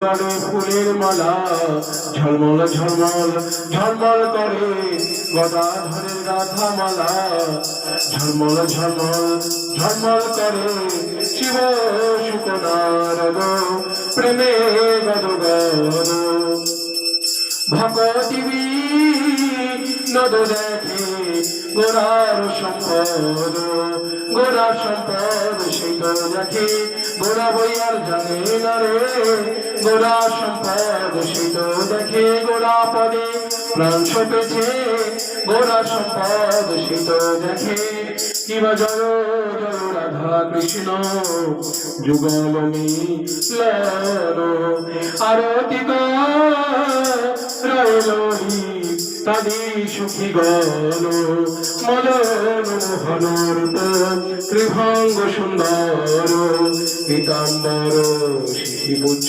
ফুলের মালা ঝলমল ঝলমল ঝলমল করে গদাধরের রাধা মালা ঝলমল ঝলমল ঝলমল করে শিব শুকনার প্রেমে গদ গদ ভগতি নদ দেখে গোরার সম্পদ সেই তো দেখে গোরা বইয়ার জানে না রে গোরা সম্পদ সেই তো দেখে গোরা পদে প্রাণ সপেছে গোরা সম্পদ সেই তো দেখে কিবা জয় জয় রাধা কৃষ্ণ যুগল মিলন আরতি রইলি তাদি সুখী গল মদন মোহনর ত্রিভঙ্গ সুন্দর পীতাম্বর শিখি বুঝ